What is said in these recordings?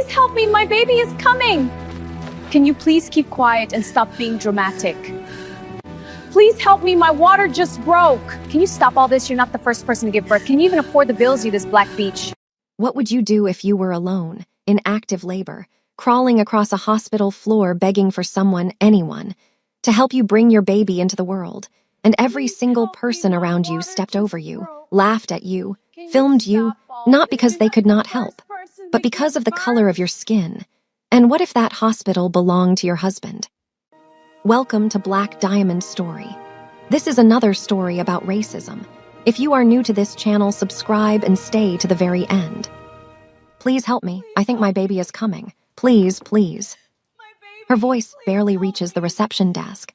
Please help me, my baby is coming. Can you please keep quiet and stop being dramatic? Please help me, my water just broke. Can you stop all this? You're not the first person to give birth. Can you even afford the bills, you this black beach? What would you do if you were alone, in active labor, crawling across a hospital floor begging for someone, anyone, to help you bring your baby into the world, and every single person around you stepped over you, laughed at you, filmed you, not because they could not help, but because of the color of your skin? And what if that hospital belonged to your husband? Welcome to Black Diamond's story. This is another story about racism. If you are new to this channel, subscribe and stay to the very end. Please help me. I think my baby is coming. Please, please. Her voice barely reaches the reception desk.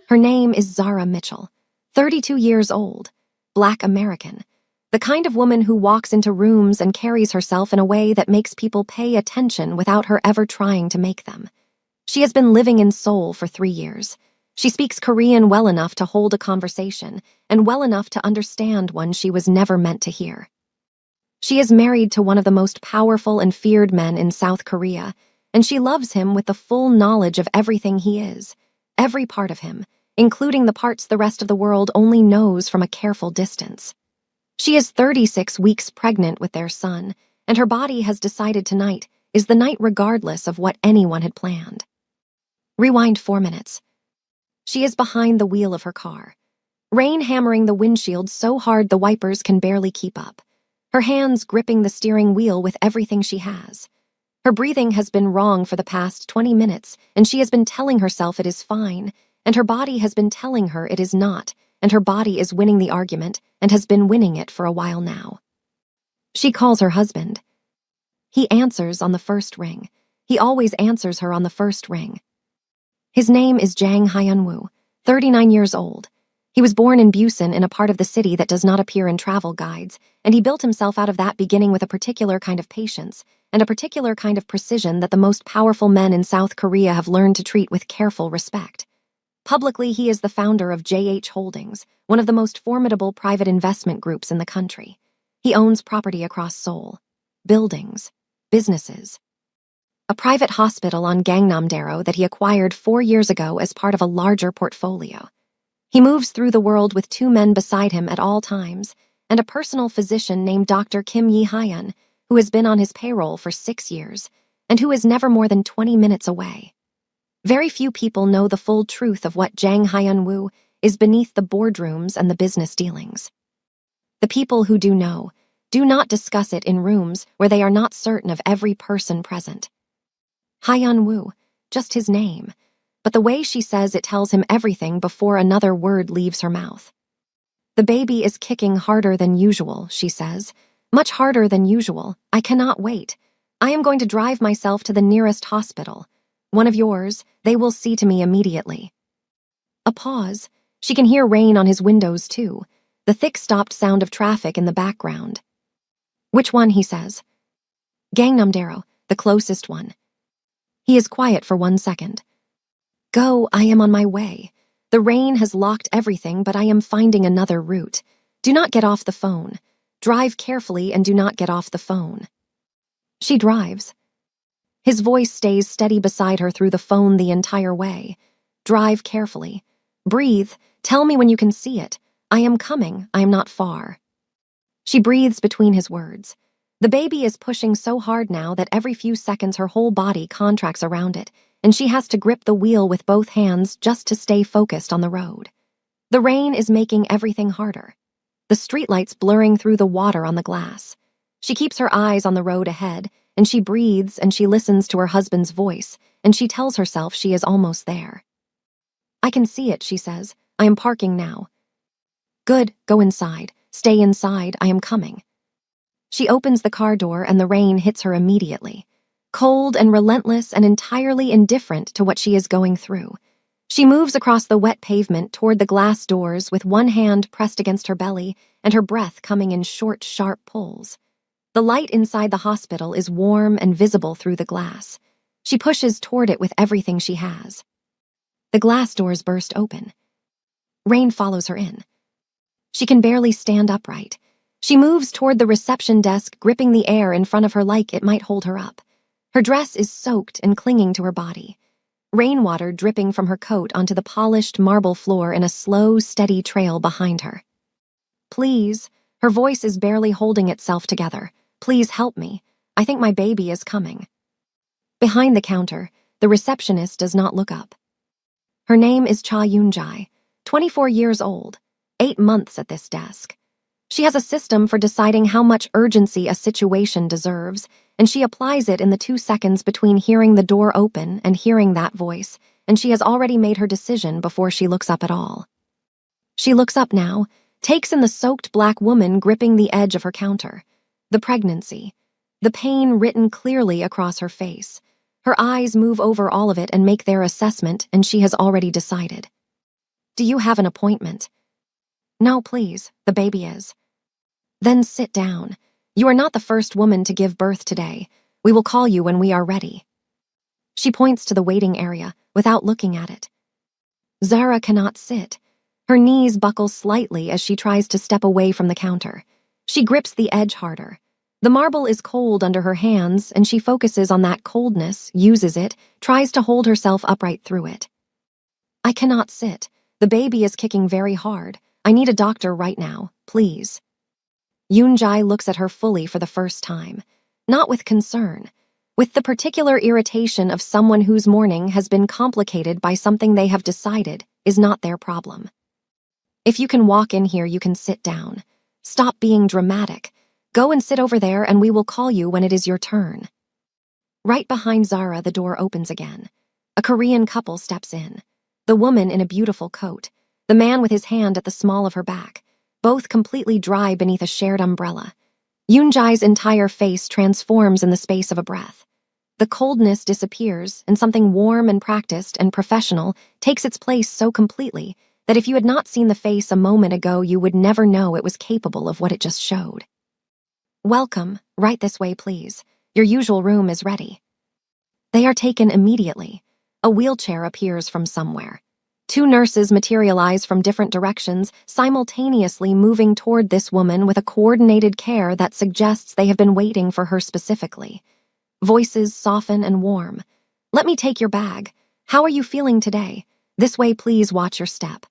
Her name is Zara Mitchell, 32 years old, Black American, the kind of woman who walks into rooms and carries herself in a way that makes people pay attention without her ever trying to make them. She has been living in Seoul for 3 years. She speaks Korean well enough to hold a conversation and well enough to understand one she was never meant to hear. She is married to one of the most powerful and feared men in South Korea, and she loves him with the full knowledge of everything he is, every part of him, including the parts the rest of the world only knows from a careful distance. She is 36 weeks pregnant with their son, and her body has decided tonight is the night regardless of what anyone had planned. Rewind 4 minutes. She is behind the wheel of her car, rain hammering the windshield so hard the wipers can barely keep up, her hands gripping the steering wheel with everything she has. Her breathing has been wrong for the past 20 minutes, and she has been telling herself it is fine, and her body has been telling her it is not, and her body is winning the argument and has been winning it for a while now. She calls her husband. He answers on the first ring. He always answers her on the first ring. His name is Jang Hyun-woo, 39 years old. He was born in Busan, in a part of the city that does not appear in travel guides, and he built himself out of that, beginning with a particular kind of patience and a particular kind of precision that the most powerful men in South Korea have learned to treat with careful respect. Publicly, he is the founder of JH Holdings, one of the most formidable private investment groups in the country. He owns property across Seoul, buildings, businesses, a private hospital on Gangnam-daro that he acquired 4 years ago as part of a larger portfolio. He moves through the world with 2 men beside him at all times, and a personal physician named Dr. Kim Yi-hyun, who has been on his payroll for 6 years, and who is never more than 20 minutes away. Very few people know the full truth of what Jang Hyun-woo is beneath the boardrooms and the business dealings. The people who do know do not discuss it in rooms where they are not certain of every person present. Hyun-woo, just his name, but the way she says it tells him everything before another word leaves her mouth. The baby is kicking harder than usual, she says. Much harder than usual. I cannot wait. I am going to drive myself to the nearest hospital. One of yours, they will see to me immediately. A pause. She can hear rain on his windows too, the thick stopped sound of traffic in the background. Which one, he says. Gangnam-daro, the closest one. He is quiet for 1 second. Go, I am on my way. The rain has locked everything, but I am finding another route. Do not get off the phone. Drive carefully and do not get off the phone. She drives. His voice stays steady beside her through the phone the entire way. Drive carefully. Breathe. Tell me when you can see it. I am coming. I am not far. She breathes between his words. The baby is pushing so hard now that every few seconds her whole body contracts around it, and she has to grip the wheel with both hands just to stay focused on the road. The rain is making everything harder, the streetlights blurring through the water on the glass. She keeps her eyes on the road ahead, and she breathes and she listens to her husband's voice, and she tells herself she is almost there. I can see it, she says. I am parking now. Good, go inside. Stay inside, I am coming. She opens the car door and the rain hits her immediately, cold and relentless and entirely indifferent to what she is going through. She moves across the wet pavement toward the glass doors with one hand pressed against her belly and her breath coming in short, sharp pulls. The light inside the hospital is warm and visible through the glass. She pushes toward it with everything she has. The glass doors burst open. Rain follows her in. She can barely stand upright. She moves toward the reception desk, gripping the air in front of her like it might hold her up. Her dress is soaked and clinging to her body, rainwater dripping from her coat onto the polished marble floor in a slow, steady trail behind her. Please, her voice is barely holding itself together. Please help me. I think my baby is coming. Behind the counter, the receptionist does not look up. Her name is Cha Yoonjae, 24 years old, 8 months at this desk. She has a system for deciding how much urgency a situation deserves, and she applies it in the 2 seconds between hearing the door open and hearing that voice, and she has already made her decision before she looks up at all. She looks up now, takes in the soaked black woman gripping the edge of her counter, the pregnancy, the pain written clearly across her face. Her eyes move over all of it and make their assessment, and she has already decided. Do you have an appointment? No, please, the baby is. Then sit down. You are not the first woman to give birth today. We will call you when we are ready. She points to the waiting area without looking at it. Zara cannot sit. Her knees buckle slightly as she tries to step away from the counter. She grips the edge harder. The marble is cold under her hands, and she focuses on that coldness, uses it, tries to hold herself upright through it. I cannot sit. The baby is kicking very hard. I need a doctor right now, please. Yoonjae looks at her fully for the first time, not with concern, with the particular irritation of someone whose morning has been complicated by something they have decided is not their problem. If you can walk in here, you can sit down. Stop being dramatic. Go and sit over there and we will call you when it is your turn. Right behind Zara, the door opens again. A Korean couple steps in. The woman in a beautiful coat, the man with his hand at the small of her back, both completely dry beneath a shared umbrella. Yoonjae's entire face transforms in the space of a breath. The coldness disappears, and something warm and practiced and professional takes its place so completely that if you had not seen the face a moment ago, you would never know it was capable of what it just showed. Welcome, right this way, please. Your usual room is ready. They are taken immediately. A wheelchair appears from somewhere. 2 nurses materialize from different directions, simultaneously moving toward this woman with a coordinated care that suggests they have been waiting for her specifically. Voices soften and warm. Let me take your bag. How are you feeling today? This way, please watch your step.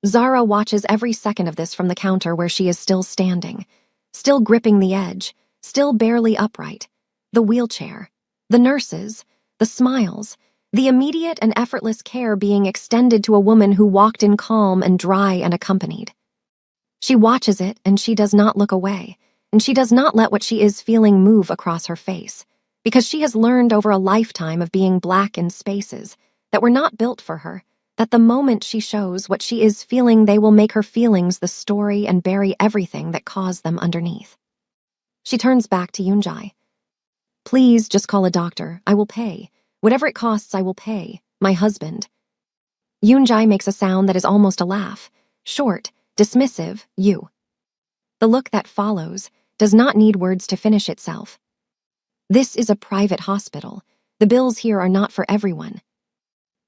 Zara watches every second of this from the counter where she is still standing, still gripping the edge, still barely upright. The wheelchair, the nurses, the smiles, the immediate and effortless care being extended to a woman who walked in calm and dry and accompanied. She watches it and she does not look away, and she does not let what she is feeling move across her face, because she has learned over a lifetime of being black in spaces that were not built for her, that the moment she shows what she is feeling, they will make her feelings the story and bury everything that caused them underneath. She turns back to Yoonjae. Please just call a doctor. I will pay. Whatever it costs, I will pay. My husband. Yoonjae makes a sound that is almost a laugh. Short, dismissive, you. The look that follows does not need words to finish itself. This is a private hospital. The bills here are not for everyone.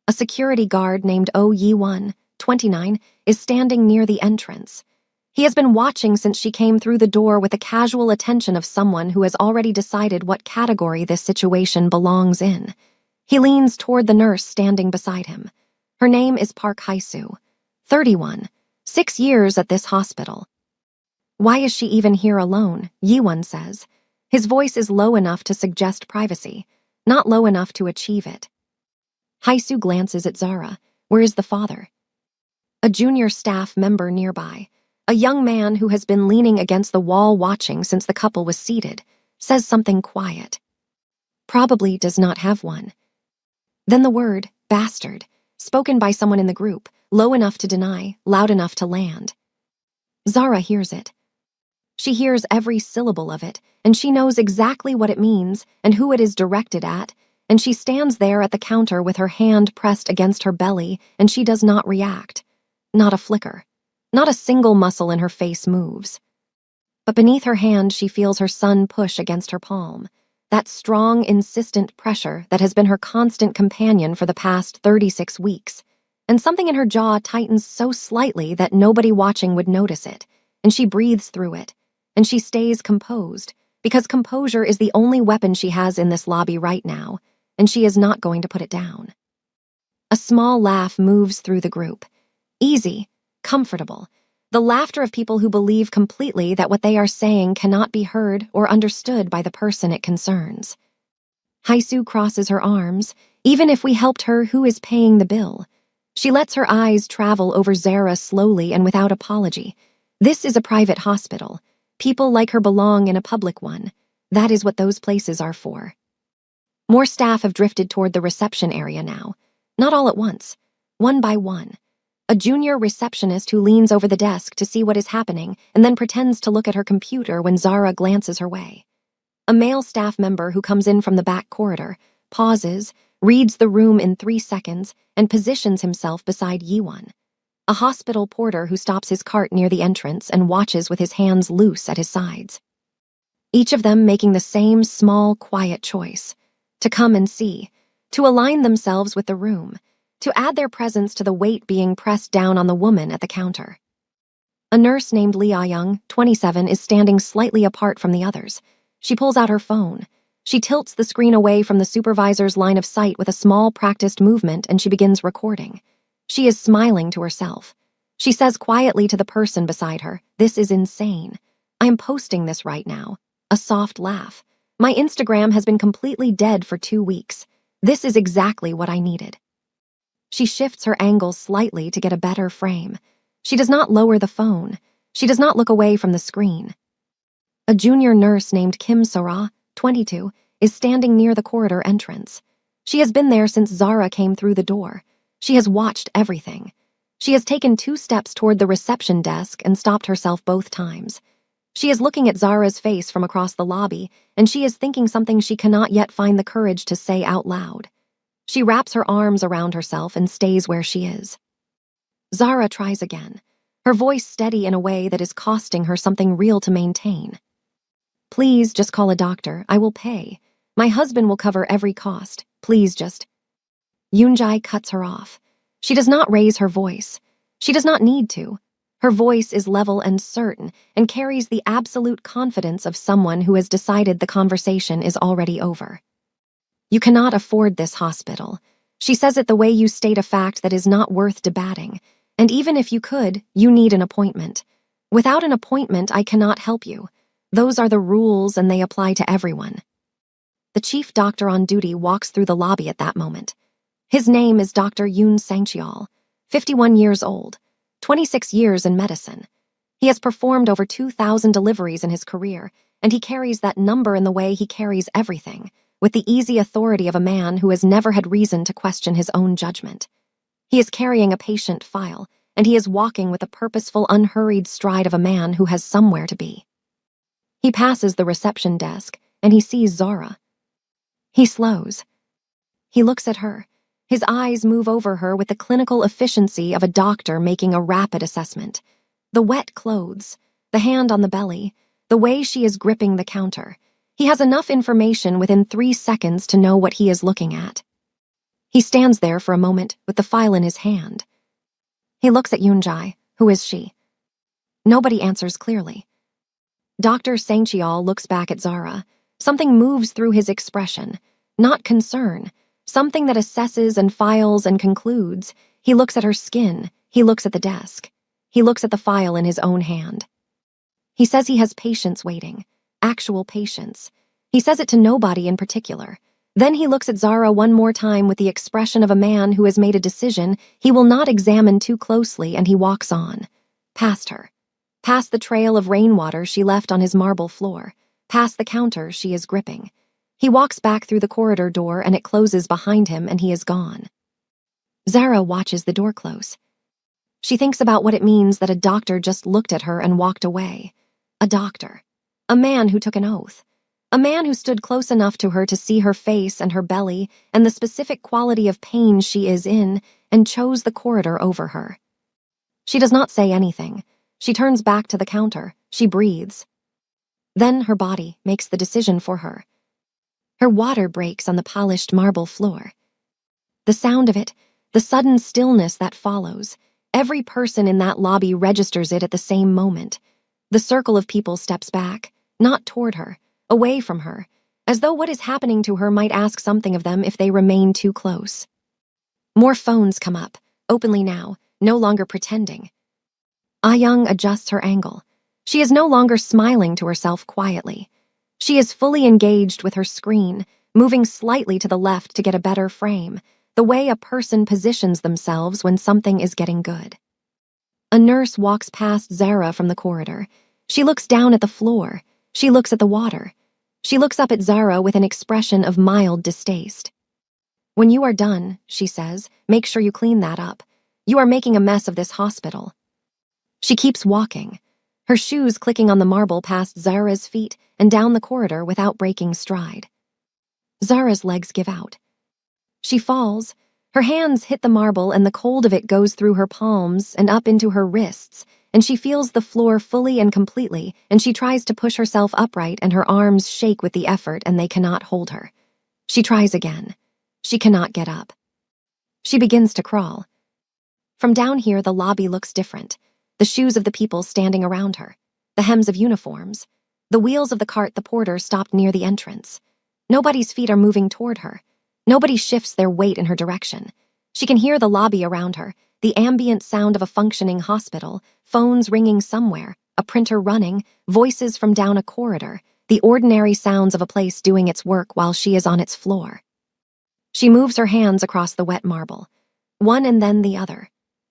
A security guard named Oh Yi-won, 29, is standing near the entrance. He has been watching since she came through the door with the casual attention of someone who has already decided what category this situation belongs in. He leans toward the nurse standing beside him. Her name is Park Hae-soo, 31, 6 years at this hospital. Why is she even here alone? Yi-won says. His voice is low enough to suggest privacy, not low enough to achieve it. Hae-soo glances at Zara. Where is the father? A junior staff member nearby, a young man who has been leaning against the wall watching since the couple was seated, says something quiet. Probably does not have one. Then the word, bastard, spoken by someone in the group, low enough to deny, loud enough to land. Zara hears it. She hears every syllable of it, and she knows exactly what it means and who it is directed at, and she stands there at the counter with her hand pressed against her belly, and she does not react. Not a flicker. Not a single muscle in her face moves. But beneath her hand, she feels her son push against her palm, that strong, insistent pressure that has been her constant companion for the past 36 weeks, and something in her jaw tightens so slightly that nobody watching would notice it, and she breathes through it, and she stays composed, because composure is the only weapon she has in this lobby right now, and she is not going to put it down. A small laugh moves through the group. Easy, comfortable. The laughter of people who believe completely that what they are saying cannot be heard or understood by the person it concerns. Haisu crosses her arms. Even if we helped her, who is paying the bill? She lets her eyes travel over Zara slowly and without apology. This is a private hospital. People like her belong in a public one. That is what those places are for. More staff have drifted toward the reception area now. Not all at once. One by one. A junior receptionist who leans over the desk to see what is happening and then pretends to look at her computer when Zara glances her way. A male staff member who comes in from the back corridor, pauses, reads the room in 3 seconds, and positions himself beside Yiwon. A hospital porter who stops his cart near the entrance and watches with his hands loose at his sides. Each of them making the same small, quiet choice. To come and see. To align themselves with the room. To add their presence to the weight being pressed down on the woman at the counter. A nurse named Lee Ah-young, 27, is standing slightly apart from the others. She pulls out her phone. She tilts the screen away from the supervisor's line of sight with a small practiced movement and she begins recording. She is smiling to herself. She says quietly to the person beside her, "This is insane. I am posting this right now." A soft laugh. "My Instagram has been completely dead for 2 weeks. This is exactly what I needed." She shifts her angle slightly to get a better frame. She does not lower the phone. She does not look away from the screen. A junior nurse named Kim Sora, 22, is standing near the corridor entrance. She has been there since Zara came through the door. She has watched everything. She has taken 2 steps toward the reception desk and stopped herself both times. She is looking at Zara's face from across the lobby, and she is thinking something she cannot yet find the courage to say out loud. She wraps her arms around herself and stays where she is. Zara tries again, her voice steady in a way that is costing her something real to maintain. "Please just call a doctor. I will pay. My husband will cover every cost. Please just..." Yoonjae cuts her off. She does not raise her voice. She does not need to. Her voice is level and certain and carries the absolute confidence of someone who has decided the conversation is already over. "You cannot afford this hospital." She says it the way you state a fact that is not worth debating. "And even if you could, you need an appointment. Without an appointment, I cannot help you. Those are the rules and they apply to everyone." The chief doctor on duty walks through the lobby at that moment. His name is Dr. Yoon Sang-cheol, 51 years old, 26 years in medicine. He has performed over 2,000 deliveries in his career, and he carries that number in the way he carries everything, with the easy authority of a man who has never had reason to question his own judgment. He is carrying a patient file, and he is walking with the purposeful, unhurried stride of a man who has somewhere to be. He passes the reception desk, and he sees Zara. He slows. He looks at her. His eyes move over her with the clinical efficiency of a doctor making a rapid assessment. The wet clothes, the hand on the belly, the way she is gripping the counter. He has enough information within 3 seconds to know what he is looking at. He stands there for a moment with the file in his hand. He looks at Yoonjae. Who is she? Nobody answers clearly. Dr. Sang-cheol looks back at Zara. Something moves through his expression. Not concern. Something that assesses and files and concludes. He looks at her skin. He looks at the desk. He looks at the file in his own hand. He says he has patients waiting. Actual patients. He says it to nobody in particular. Then he looks at Zara one more time with the expression of a man who has made a decision he will not examine too closely, and he walks on. Past her. Past the trail of rainwater she left on his marble floor. Past the counter she is gripping. He walks back through the corridor door and it closes behind him and he is gone. Zara watches the door close. She thinks about what it means that a doctor just looked at her and walked away. A doctor. A man who took an oath. A man who stood close enough to her to see her face and her belly and the specific quality of pain she is in and chose the corridor over her. She does not say anything. She turns back to the counter. She breathes. Then her body makes the decision for her. Her water breaks on the polished marble floor. The sound of it, the sudden stillness that follows, every person in that lobby registers it at the same moment. The circle of people steps back, not toward her, away from her, as though what is happening to her might ask something of them if they remain too close. More phones come up, openly now, no longer pretending. Ah-young adjusts her angle. She is no longer smiling to herself quietly. She is fully engaged with her screen, moving slightly to the left to get a better frame, the way a person positions themselves when something is getting good. A nurse walks past Zara from the corridor. She looks down at the floor. She looks at the water. She looks up at Zara with an expression of mild distaste. "When you are done," she says, "make sure you clean that up. You are making a mess of this hospital." She keeps walking, her shoes clicking on the marble past Zara's feet and down the corridor without breaking stride. Zara's legs give out. She falls. Her hands hit the marble and the cold of it goes through her palms and up into her wrists, and she feels the floor fully and completely, and she tries to push herself upright and her arms shake with the effort and they cannot hold her. She tries again. She cannot get up. She begins to crawl. From down here, the lobby looks different. The shoes of the people standing around her, the hems of uniforms, the wheels of the cart the porter stopped near the entrance. Nobody's feet are moving toward her. Nobody shifts their weight in her direction. She can hear the lobby around her, the ambient sound of a functioning hospital, phones ringing somewhere, a printer running, voices from down a corridor, the ordinary sounds of a place doing its work while she is on its floor. She moves her hands across the wet marble, one and then the other,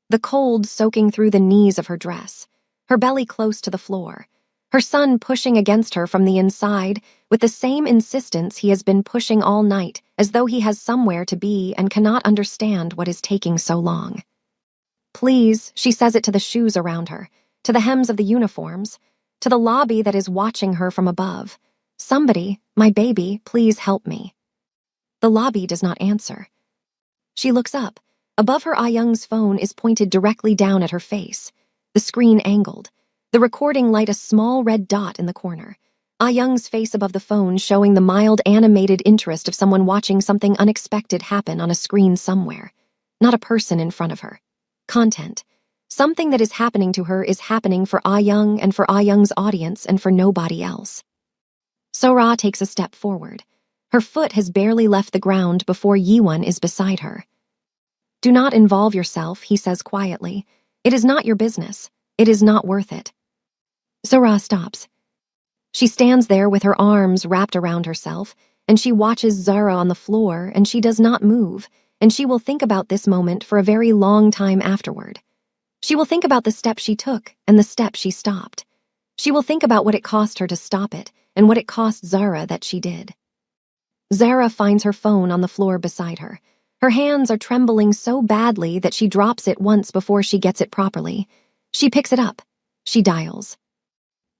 the cold soaking through the knees of her dress, her belly close to the floor, her son pushing against her from the inside with the same insistence he has been pushing all night, as though he has somewhere to be and cannot understand what is taking so long. "Please," she says it to the shoes around her, to the hems of the uniforms, to the lobby that is watching her from above. "Somebody, my baby, please help me." The lobby does not answer. She looks up. Above her, Ah-young's phone is pointed directly down at her face, the screen angled, the recording light a small red dot in the corner. Ah-young's face above the phone showing the mild animated interest of someone watching something unexpected happen on a screen somewhere. Not a person in front of her. Content. Something that is happening to her is happening for Ah-young and for Ah-young's audience and for nobody else. Sora takes a step forward. Her foot has barely left the ground before Yiwon is beside her. "Do not involve yourself," he says quietly. "It is not your business. It is not worth it." Sora stops. She stands there with her arms wrapped around herself, and she watches Zara on the floor, and she does not move, and she will think about this moment for a very long time afterward. She will think about the step she took and the step she stopped. She will think about what it cost her to stop it and what it cost Zara that she did. Zara finds her phone on the floor beside her. Her hands are trembling so badly that she drops it once before she gets it properly. She picks it up. She dials.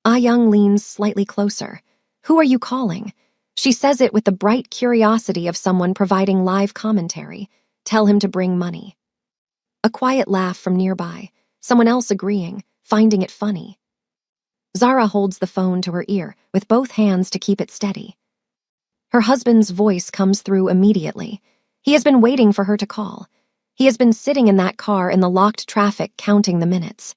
Ah-young leans slightly closer. "Who are you calling?" She says it with the bright curiosity of someone providing live commentary. "Tell him to bring money." A quiet laugh from nearby, someone else agreeing, finding it funny. Zara holds the phone to her ear with both hands to keep it steady. Her husband's voice comes through immediately. He has been waiting for her to call. He has been sitting in that car in the locked traffic counting the minutes.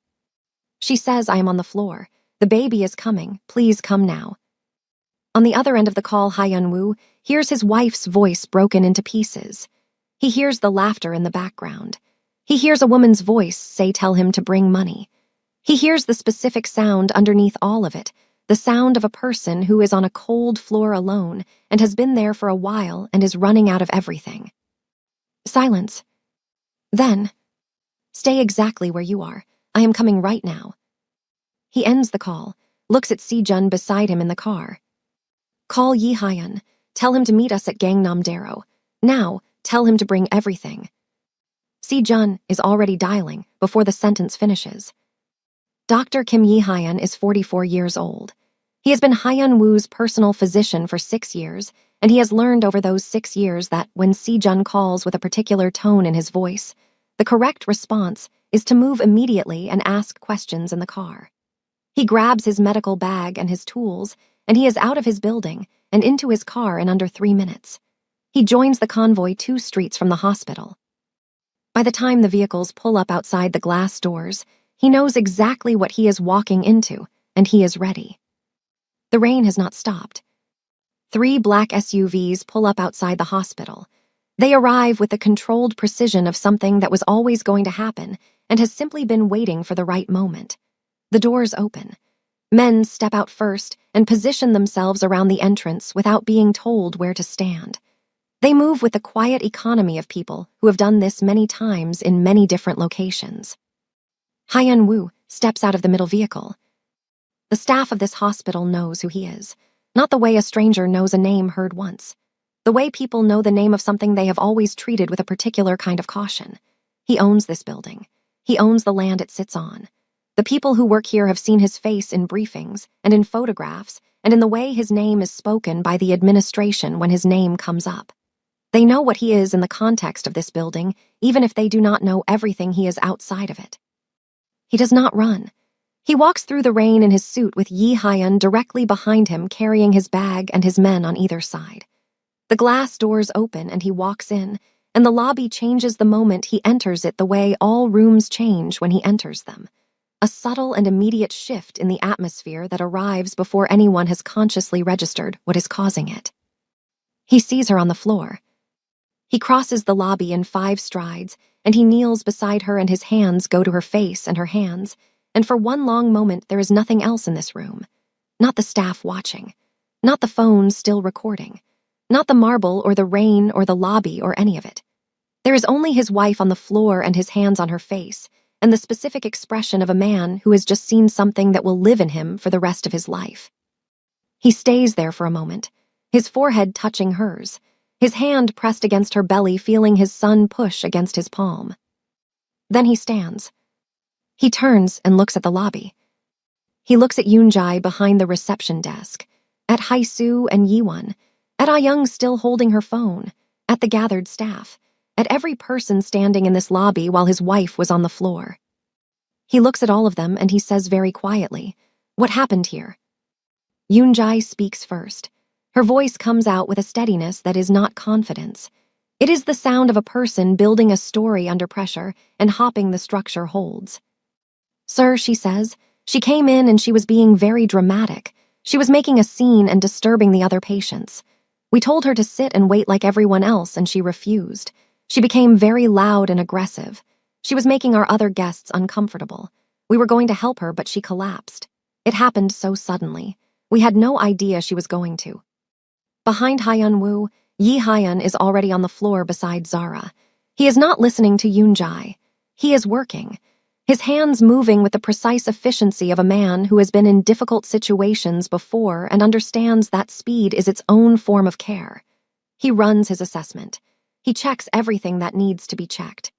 She says, "I am on the floor. The baby is coming. Please come now." On the other end of the call, Hyun-woo hears his wife's voice broken into pieces. He hears the laughter in the background. He hears a woman's voice say, "Tell him to bring money." He hears the specific sound underneath all of it, the sound of a person who is on a cold floor alone and has been there for a while and is running out of everything. Silence. Then, "Stay exactly where you are. I am coming right now." He ends the call, looks at Si-jun beside him in the car. "Call Yi Hyun. Tell him to meet us at Gangnam-dero. Now, tell him to bring everything." Si-jun is already dialing before the sentence finishes. Dr. Kim Yi Hyun is 44 years old. He has been Hyun-woo's personal physician for 6 years, and he has learned over those 6 years that when Si-jun calls with a particular tone in his voice, the correct response is to move immediately and ask questions in the car. He grabs his medical bag and his tools, and he is out of his building and into his car in under 3 minutes. He joins the convoy 2 streets from the hospital. By the time the vehicles pull up outside the glass doors, he knows exactly what he is walking into, and he is ready. The rain has not stopped. 3 black SUVs pull up outside the hospital. They arrive with the controlled precision of something that was always going to happen and has simply been waiting for the right moment. The doors open. Men step out first and position themselves around the entrance without being told where to stand. They move with the quiet economy of people who have done this many times in many different locations. Hyun Woo steps out of the middle vehicle. The staff of this hospital knows who he is, not the way a stranger knows a name heard once. The way people know the name of something they have always treated with a particular kind of caution. He owns this building. He owns the land it sits on. The people who work here have seen his face in briefings and in photographs and in the way his name is spoken by the administration when his name comes up. They know what he is in the context of this building, even if they do not know everything he is outside of it. He does not run. He walks through the rain in his suit with Yi Hyun directly behind him carrying his bag and his men on either side. The glass doors open and he walks in, and the lobby changes the moment he enters it the way all rooms change when he enters them. A subtle and immediate shift in the atmosphere that arrives before anyone has consciously registered what is causing it. He sees her on the floor. He crosses the lobby in 5 strides, and he kneels beside her and his hands go to her face and her hands, and for one long moment there is nothing else in this room. Not the staff watching. Not the phone still recording. Not the marble or the rain or the lobby or any of it. There is only his wife on the floor and his hands on her face, and the specific expression of a man who has just seen something that will live in him for the rest of his life. He stays there for a moment, his forehead touching hers, his hand pressed against her belly, feeling his son push against his palm. Then he stands. He turns and looks at the lobby. He looks at Yoonjae behind the reception desk, at Haesoo and Yiwon, at Ah-young still holding her phone, at the gathered staff, at every person standing in this lobby while his wife was on the floor. He looks at all of them and he says very quietly, "What happened here?" Yoonjae speaks first. Her voice comes out with a steadiness that is not confidence. It is the sound of a person building a story under pressure and hopping the structure holds. "Sir," she says, "she came in and she was being very dramatic. She was making a scene and disturbing the other patients. We told her to sit and wait like everyone else and she refused. She became very loud and aggressive. She was making our other guests uncomfortable. We were going to help her, but she collapsed. It happened so suddenly. We had no idea she was going to." Behind Hyun Woo, Yi Hyun is already on the floor beside Zara. He is not listening to Yoonjae. He is working, his hands moving with the precise efficiency of a man who has been in difficult situations before and understands that speed is its own form of care. He runs his assessment. He checks everything that needs to be checked.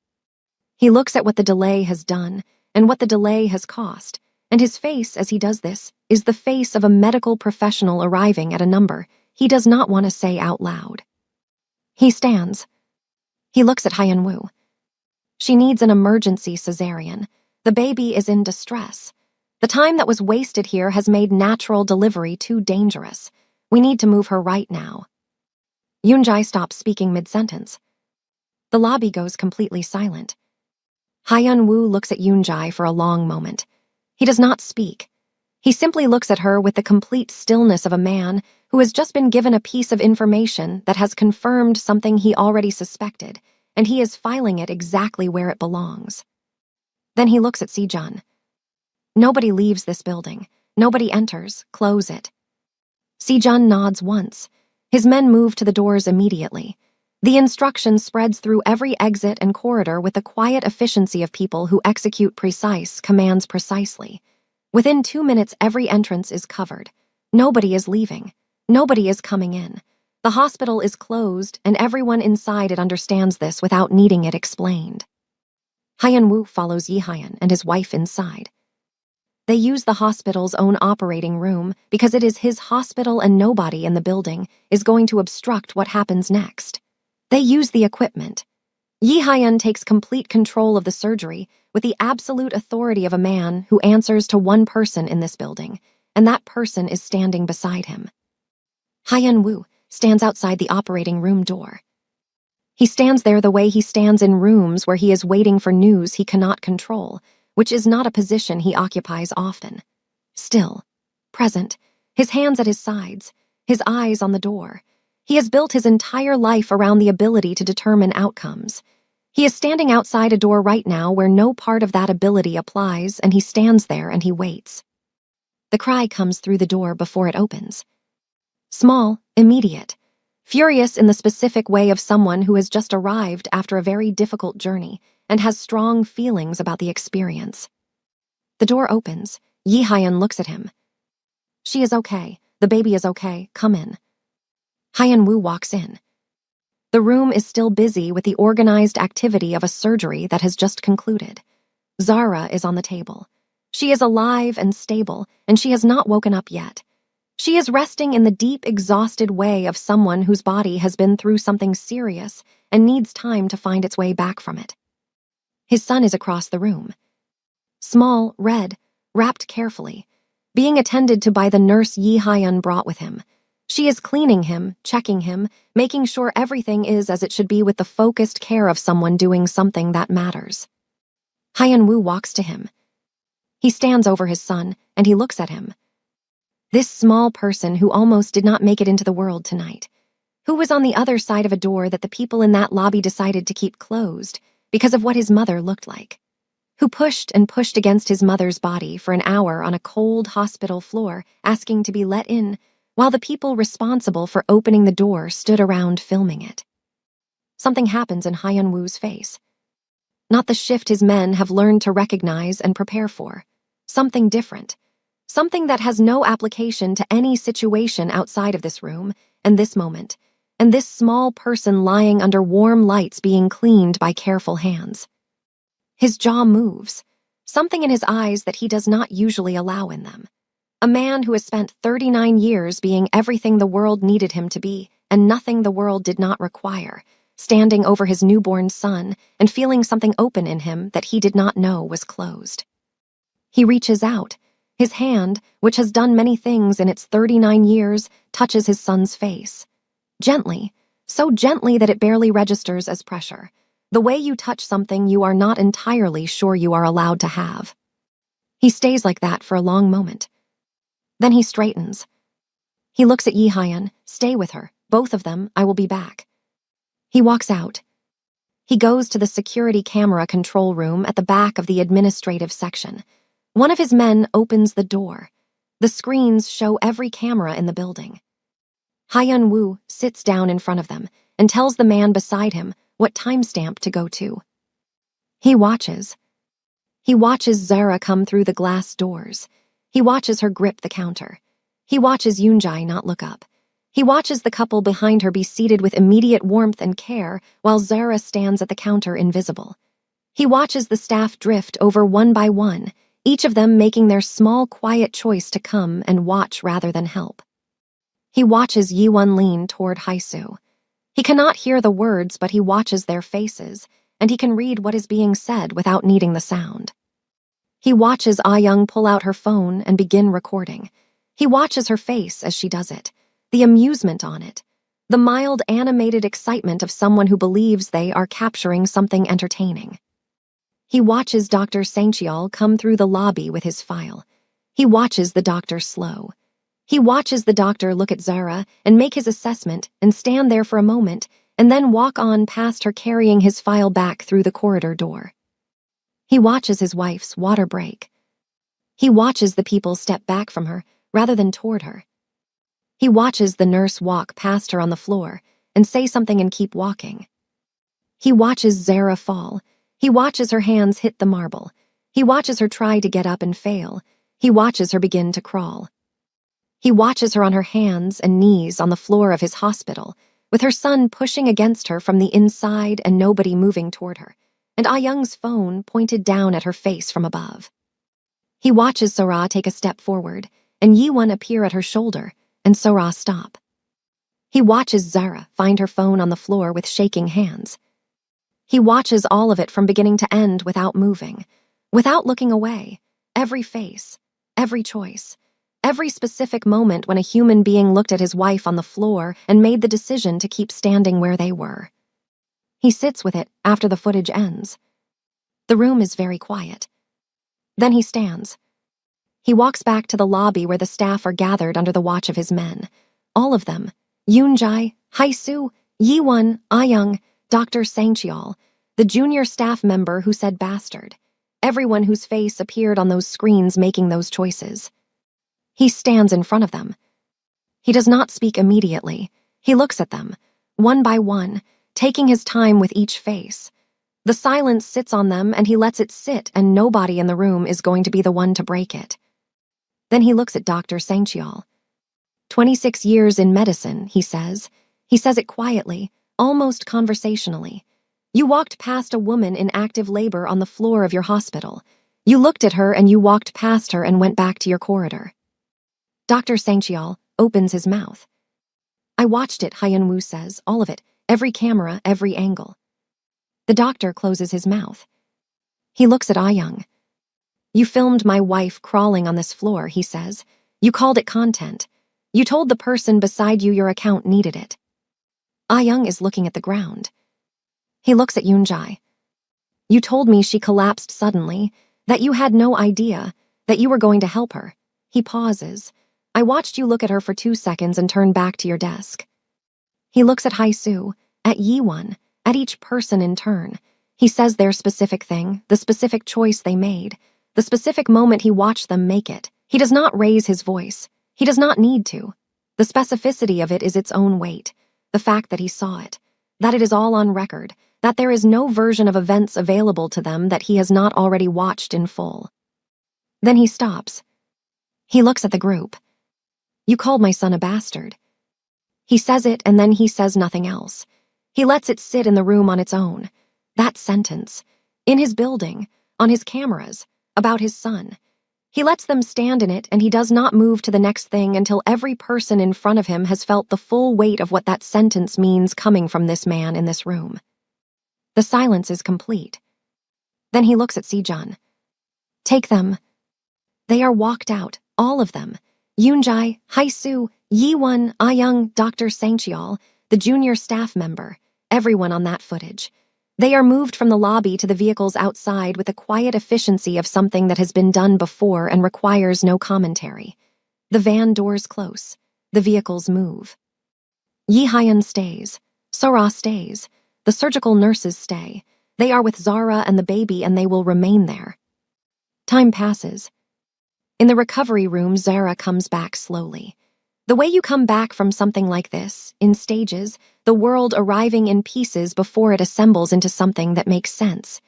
He looks at what the delay has done and what the delay has cost, and his face as he does this is the face of a medical professional arriving at a number he does not want to say out loud. He stands. He looks at Hyun Woo. She needs an emergency cesarean. The baby is in distress. The time that was wasted here has made natural delivery too dangerous. We need to move her right now. Yoonjae stops speaking mid-sentence. The lobby goes completely silent. Hyun Woo looks at Yoonjae for a long moment. He does not speak. He simply looks at her with the complete stillness of a man who has just been given a piece of information that has confirmed something he already suspected, and he is filing it exactly where it belongs. Then he looks at Sejun. Nobody leaves this building. Nobody enters. Close it. Sejun nods once. His men move to the doors immediately. The instruction spreads through every exit and corridor with the quiet efficiency of people who execute precise commands precisely. Within 2 minutes, every entrance is covered. Nobody is leaving. Nobody is coming in. The hospital is closed, and everyone inside it understands this without needing it explained. Hyun Woo follows Yi Hyun and his wife inside. They use the hospital's own operating room because it is his hospital and nobody in the building is going to obstruct what happens next. They use the equipment. Yi Hyun takes complete control of the surgery with the absolute authority of a man who answers to one person in this building, and that person is standing beside him. Hyun Woo stands outside the operating room door. He stands there the way he stands in rooms where he is waiting for news he cannot control, which is not a position he occupies often. Still, present, his hands at his sides, his eyes on the door. He has built his entire life around the ability to determine outcomes. He is standing outside a door right now where no part of that ability applies, and he stands there and he waits. The cry comes through the door before it opens. Small, immediate, furious in the specific way of someone who has just arrived after a very difficult journey and has strong feelings about the experience. The door opens. Yi Hyan looks at him. She is okay. The baby is okay. Come in. Hyan Wu walks in. The room is still busy with the organized activity of a surgery that has just concluded. Zara is on the table. She is alive and stable, and she has not woken up yet. She is resting in the deep, exhausted way of someone whose body has been through something serious and needs time to find its way back from it. His son is across the room. Small, red, wrapped carefully, being attended to by the nurse Yi Hyan brought with him. She is cleaning him, checking him, making sure everything is as it should be with the focused care of someone doing something that matters. Hyan Wu walks to him. He stands over his son, and he looks at him. This small person who almost did not make it into the world tonight, who was on the other side of a door that the people in that lobby decided to keep closed because of what his mother looked like, who pushed and pushed against his mother's body for an hour on a cold hospital floor asking to be let in, while the people responsible for opening the door stood around filming it. Something happens in Hyan Wu's face. Not the shift his men have learned to recognize and prepare for. Something different. Something that has no application to any situation outside of this room, and this moment, and this small person lying under warm lights being cleaned by careful hands. His jaw moves, something in his eyes that he does not usually allow in them. A man who has spent 39 years being everything the world needed him to be and nothing the world did not require, standing over his newborn son and feeling something open in him that he did not know was closed. He reaches out. His hand, which has done many things in its 39 years, touches his son's face. Gently, so gently that it barely registers as pressure. The way you touch something you are not entirely sure you are allowed to have. He stays like that for a long moment. Then he straightens. He looks at Yi Hyan. Stay with her. Both of them. I will be back. He walks out. He goes to the security camera control room at the back of the administrative section. One of his men opens the door. The screens show every camera in the building. Hyan Wu sits down in front of them and tells the man beside him what timestamp to go to. He watches. He watches Zara come through the glass doors. He watches her grip the counter. He watches Yoonjae not look up. He watches the couple behind her be seated with immediate warmth and care while Zara stands at the counter invisible. He watches the staff drift over one by one, each of them making their small, quiet choice to come and watch rather than help. He watches Yiwon lean toward Haisu. He cannot hear the words, but he watches their faces, and he can read what is being said without needing the sound. He watches Ah Young pull out her phone and begin recording. He watches her face as she does it, the amusement on it, the mild animated excitement of someone who believes they are capturing something entertaining. He watches Dr. Sangcheol come through the lobby with his file. He watches the doctor slow. He watches the doctor look at Zara and make his assessment and stand there for a moment and then walk on past her carrying his file back through the corridor door. He watches his wife's water break. He watches the people step back from her rather than toward her. He watches the nurse walk past her on the floor and say something and keep walking. He watches Zara fall. He watches her hands hit the marble. He watches her try to get up and fail. He watches her begin to crawl. He watches her on her hands and knees on the floor of his hospital, with her son pushing against her from the inside and nobody moving toward her, and Ah Young's phone pointed down at her face from above. He watches Sora take a step forward, and Yiwon appear at her shoulder, and Sora stop. He watches Zara find her phone on the floor with shaking hands. He watches all of it from beginning to end without moving, without looking away, every face, every choice, every specific moment when a human being looked at his wife on the floor and made the decision to keep standing where they were. He sits with it after the footage ends. The room is very quiet. Then he stands. He walks back to the lobby where the staff are gathered under the watch of his men. All of them. Yoonjae, Haisu, Yiwon, Ayoung, Dr. Sangcheol, the junior staff member who said bastard. Everyone whose face appeared on those screens making those choices. He stands in front of them. He does not speak immediately. He looks at them, one by one, taking his time with each face. The silence sits on them and he lets it sit, and nobody in the room is going to be the one to break it. Then he looks at Dr. Sangcheol. 26 years in medicine, he says. He says it quietly, almost conversationally. You walked past a woman in active labor on the floor of your hospital. You looked at her and you walked past her and went back to your corridor. Dr. Sangcheol opens his mouth. I watched it, Hyun-woo says, all of it, every camera, every angle. The doctor closes his mouth. He looks at Ayoung. You filmed my wife crawling on this floor, he says. You called it content. You told the person beside you your account needed it. Ayoung is looking at the ground. He looks at Yoonjae. You told me she collapsed suddenly, that you had no idea, that you were going to help her. He pauses. I watched you look at her for 2 seconds and turn back to your desk. He looks at Haisu, at Yiwon, at each person in turn. He says their specific thing, the specific choice they made, the specific moment he watched them make it. He does not raise his voice. He does not need to. The specificity of it is its own weight. The fact that he saw it, that it is all on record, that there is no version of events available to them that he has not already watched in full. Then he stops. He looks at the group. You called my son a bastard. He says it and then he says nothing else. He lets it sit in the room on its own. That sentence, in his building, on his cameras, about his son. He lets them stand in it and he does not move to the next thing until every person in front of him has felt the full weight of what that sentence means coming from this man in this room. The silence is complete. Then he looks at Sejun. Take them. They are walked out, all of them. Yoonjae, Haisu, Yiwon, Ayoung, Dr. Sangcheol, the junior staff member, everyone on that footage. They are moved from the lobby to the vehicles outside with the quiet efficiency of something that has been done before and requires no commentary. The van doors close. The vehicles move. Yi Hyun stays. Sora stays. The surgical nurses stay. They are with Zara and the baby and they will remain there. Time passes. In the recovery room, Zara comes back slowly. The way you come back from something like this, in stages, the world arriving in pieces before it assembles into something that makes sense.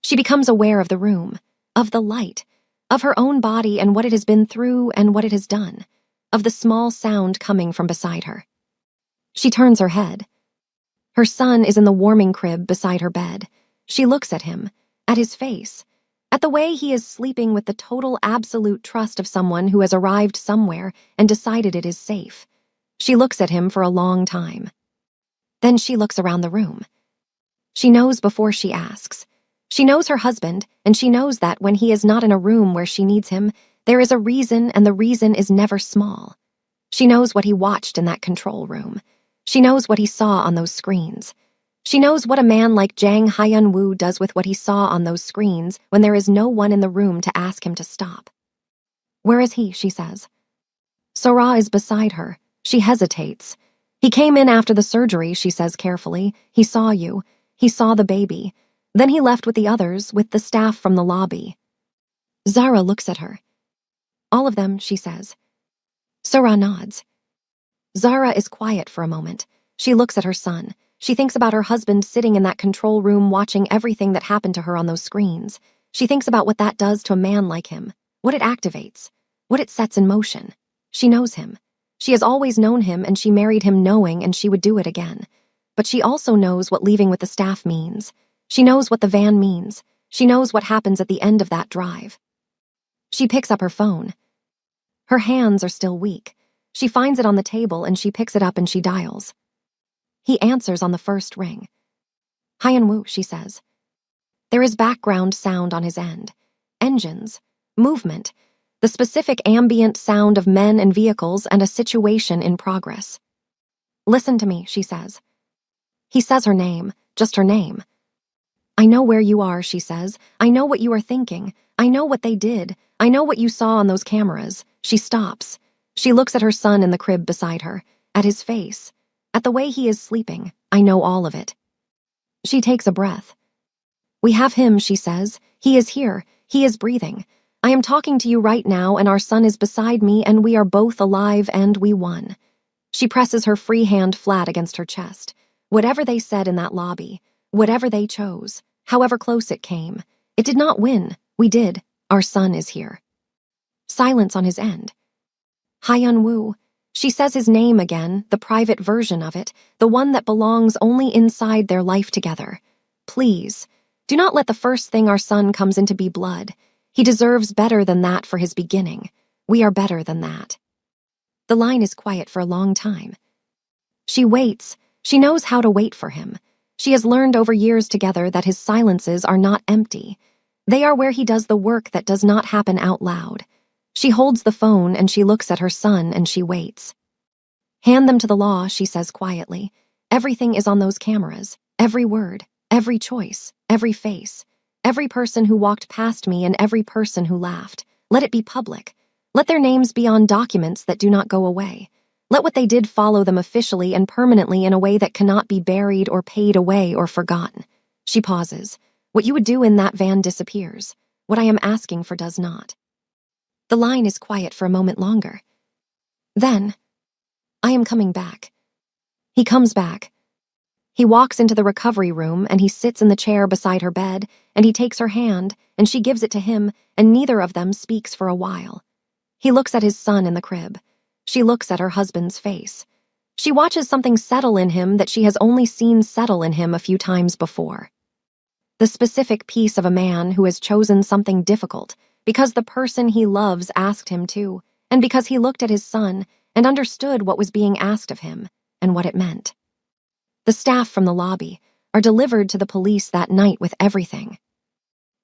She becomes aware of the room, of the light, of her own body and what it has been through and what it has done, of the small sound coming from beside her. She turns her head. Her son is in the warming crib beside her bed. She looks at him, at his face, at the way he is sleeping with the total absolute trust of someone who has arrived somewhere and decided it is safe. She looks at him for a long time. Then she looks around the room. She knows before she asks. She knows her husband, and she knows that when he is not in a room where she needs him, there is a reason, and the reason is never small. She knows what he watched in that control room. She knows what he saw on those screens. She knows what a man like Jang Hyun-woo does with what he saw on those screens when there is no one in the room to ask him to stop. Where is he, she says. Sora is beside her. She hesitates. He came in after the surgery, she says carefully. He saw you. He saw the baby. Then he left with the others, with the staff from the lobby. Zara looks at her. All of them, she says. Sora nods. Zara is quiet for a moment. She looks at her son. She thinks about her husband sitting in that control room watching everything that happened to her on those screens. She thinks about what that does to a man like him, what it activates, what it sets in motion. She knows him. She has always known him and she married him knowing and she would do it again. But she also knows what leaving with the staff means. She knows what the van means. She knows what happens at the end of that drive. She picks up her phone. Her hands are still weak. She finds it on the table and she picks it up and she dials. He answers on the first ring. Hyun-woo, she says. There is background sound on his end. Engines, movement, the specific ambient sound of men and vehicles and a situation in progress. Listen to me, she says. He says her name, just her name. I know where you are, she says. I know what you are thinking. I know what they did. I know what you saw on those cameras. She stops. She looks at her son in the crib beside her. at his face, at the way he is sleeping. I know all of it. She takes a breath. We have him, she says. He is here. He is breathing. I am talking to you right now, and our son is beside me, and we are both alive, and we won. She presses her free hand flat against her chest. Whatever they said in that lobby, whatever they chose, however close it came, it did not win. We did. Our son is here. Silence on his end. Hyun-woo. She says his name again, the private version of it, the one that belongs only inside their life together. Please, do not let the first thing our son comes in to be blood. He deserves better than that for his beginning. We are better than that. The line is quiet for a long time. She waits. She knows how to wait for him. She has learned over years together that his silences are not empty. They are where he does the work that does not happen out loud. She holds the phone and she looks at her son and she waits. Hand them to the law, she says quietly. Everything is on those cameras. Every word, every choice, every face, every person who walked past me and every person who laughed. Let it be public. Let their names be on documents that do not go away. Let what they did follow them officially and permanently in a way that cannot be buried or paid away or forgotten. She pauses. What you would do in that van disappears. What I am asking for does not. The line is quiet for a moment longer. Then, I am coming back. He comes back. He walks into the recovery room and he sits in the chair beside her bed and he takes her hand and she gives it to him and neither of them speaks for a while. He looks at his son in the crib. She looks at her husband's face. She watches something settle in him that she has only seen settle in him a few times before. The specific piece of a man who has chosen something difficult because the person he loves asked him to, and because he looked at his son and understood what was being asked of him and what it meant. The staff from the lobby are delivered to the police that night with everything.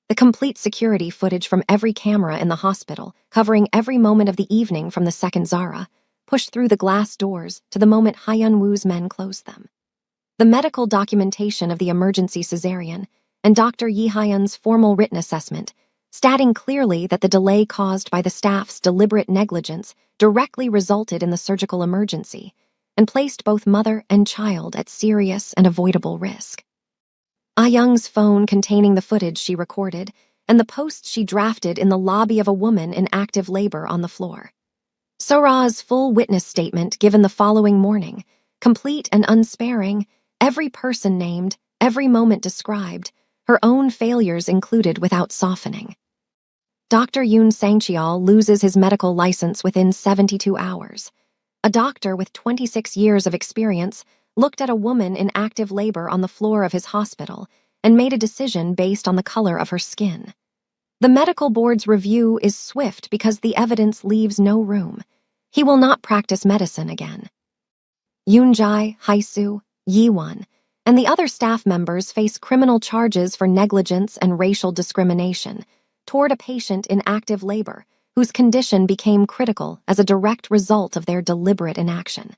The complete security footage from every camera in the hospital, covering every moment of the evening from the second Zara, pushed through the glass doors to the moment Hyun-woo's men closed them. The medical documentation of the emergency cesarean and Dr. Yi Hyun's formal written assessment, stating clearly that the delay caused by the staff's deliberate negligence directly resulted in the surgical emergency and placed both mother and child at serious and avoidable risk. Ah-young's phone containing the footage she recorded and the posts she drafted in the lobby of a woman in active labor on the floor. So-ra's full witness statement given the following morning, complete and unsparing, every person named, every moment described, her own failures included without softening. Dr. Yoon Sang-cheol loses his medical license within 72 hours. A doctor with 26 years of experience looked at a woman in active labor on the floor of his hospital and made a decision based on the color of her skin. The medical board's review is swift because the evidence leaves no room. He will not practice medicine again. Yoon-jae, Hae-soo, Yi-won, and the other staff members face criminal charges for negligence and racial discrimination toward a patient in active labor whose condition became critical as a direct result of their deliberate inaction.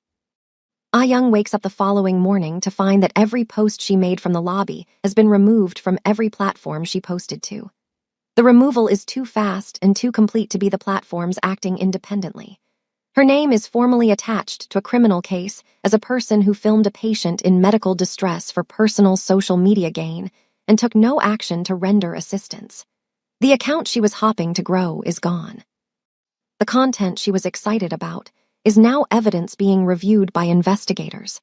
Ah-young wakes up the following morning to find that every post she made from the lobby has been removed from every platform she posted to. The removal is too fast and too complete to be the platforms acting independently. Her name is formally attached to a criminal case as a person who filmed a patient in medical distress for personal social media gain and took no action to render assistance. The account she was hoping to grow is gone. The content she was excited about is now evidence being reviewed by investigators.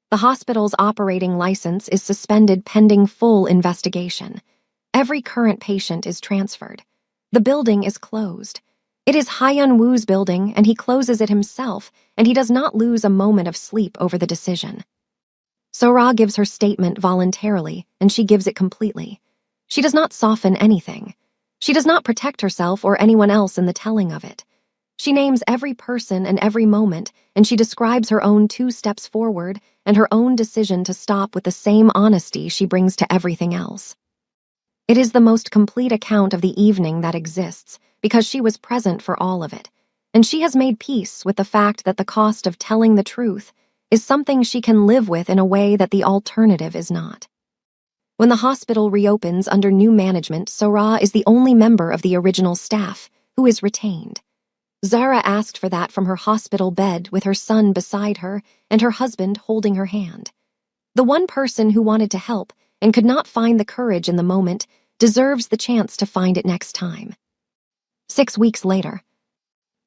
The hospital's operating license is suspended pending full investigation. Every current patient is transferred. The building is closed. It is Hyun-woo's building, and he closes it himself, and he does not lose a moment of sleep over the decision. So-ra gives her statement voluntarily, and she gives it completely. She does not soften anything. She does not protect herself or anyone else in the telling of it. She names every person and every moment, and she describes her own 2 steps forward and her own decision to stop with the same honesty she brings to everything else. It is the most complete account of the evening that exists because she was present for all of it, and she has made peace with the fact that the cost of telling the truth is something she can live with in a way that the alternative is not. When the hospital reopens under new management, So-ra is the only member of the original staff who is retained. Zara asked for that from her hospital bed with her son beside her and her husband holding her hand. The one person who wanted to help and could not find the courage in the moment deserves the chance to find it next time. 6 weeks later.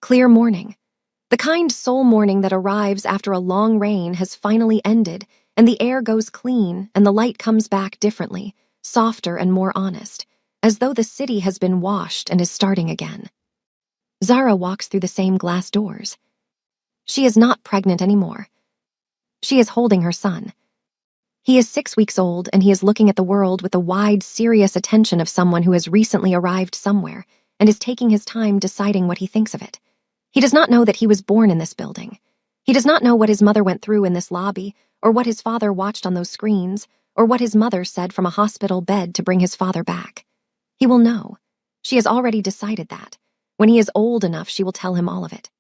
Clear morning. The kind soul morning that arrives after a long rain has finally ended, and the air goes clean and the light comes back differently, softer and more honest, as though the city has been washed and is starting again. Zara walks through the same glass doors. She is not pregnant anymore. She is holding her son. He is 6 weeks old, and he is looking at the world with the wide, serious attention of someone who has recently arrived somewhere and is taking his time deciding what he thinks of it. He does not know that he was born in this building. He does not know what his mother went through in this lobby, or what his father watched on those screens, or what his mother said from a hospital bed to bring his father back. He will know. She has already decided that. When he is old enough, she will tell him all of it.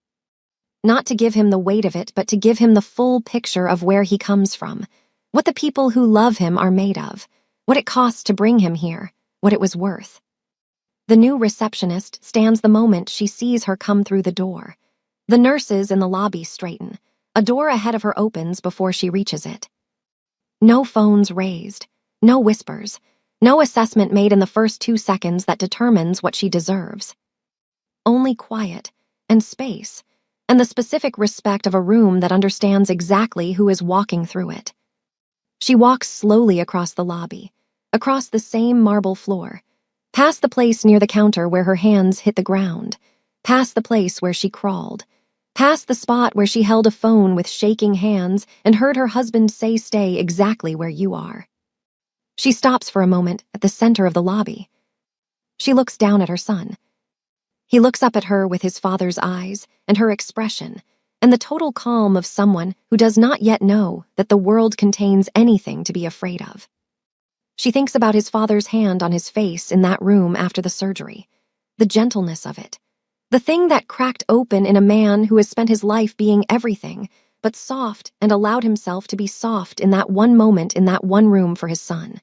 Not to give him the weight of it, but to give him the full picture of where he comes from, what the people who love him are made of, what it costs to bring him here, what it was worth. The new receptionist stands the moment she sees her come through the door. The nurses in the lobby straighten. A door ahead of her opens before she reaches it. No phones raised, no whispers, no assessment made in the first 2 seconds that determines what she deserves. Only quiet and space, and the specific respect of a room that understands exactly who is walking through it. She walks slowly across the lobby, across the same marble floor, past the place near the counter where her hands hit the ground, past the place where she crawled, past the spot where she held a phone with shaking hands and heard her husband say, "Stay exactly where you are." She stops for a moment at the center of the lobby. She looks down at her son. He looks up at her with his father's eyes and her expression, and the total calm of someone who does not yet know that the world contains anything to be afraid of. She thinks about his father's hand on his face in that room after the surgery, the gentleness of it, the thing that cracked open in a man who has spent his life being everything, but soft and allowed himself to be soft in that one moment in that one room for his son.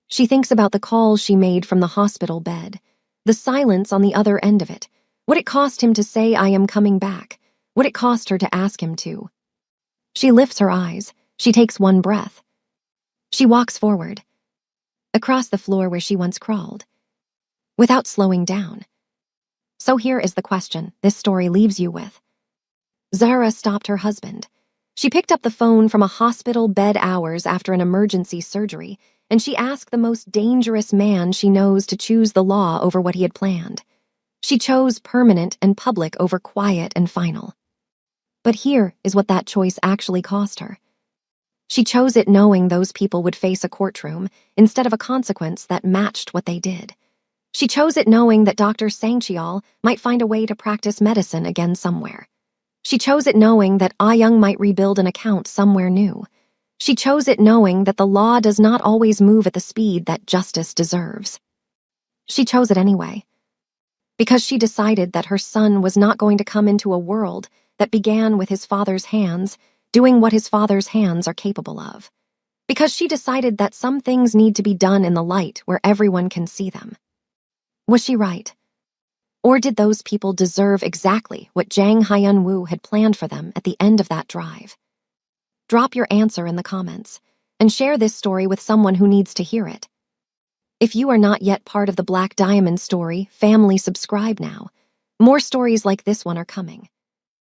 She thinks about the calls she made from the hospital bed, the silence on the other end of it, what it cost him to say, "I am coming back," what it cost her to ask him to. She lifts her eyes. She takes one breath. She walks forward, across the floor where she once crawled, without slowing down. So here is the question this story leaves you with. Zara stopped her husband. She picked up the phone from a hospital bed hours after an emergency surgery, and she asked the most dangerous man she knows to choose the law over what he had planned. She chose permanent and public over quiet and final. But here is what that choice actually cost her. She chose it knowing those people would face a courtroom instead of a consequence that matched what they did. She chose it knowing that Dr. Sangchial might find a way to practice medicine again somewhere. She chose it knowing that Ah Young might rebuild an account somewhere new. She chose it knowing that the law does not always move at the speed that justice deserves. She chose it anyway, because she decided that her son was not going to come into a world that began with his father's hands doing what his father's hands are capable of. Because she decided that some things need to be done in the light where everyone can see them. Was she right? Or did those people deserve exactly what Jang Hyun-woo had planned for them at the end of that drive? Drop your answer in the comments, and share this story with someone who needs to hear it. If you are not yet part of the Black Diamond Story family, subscribe now. More stories like this one are coming.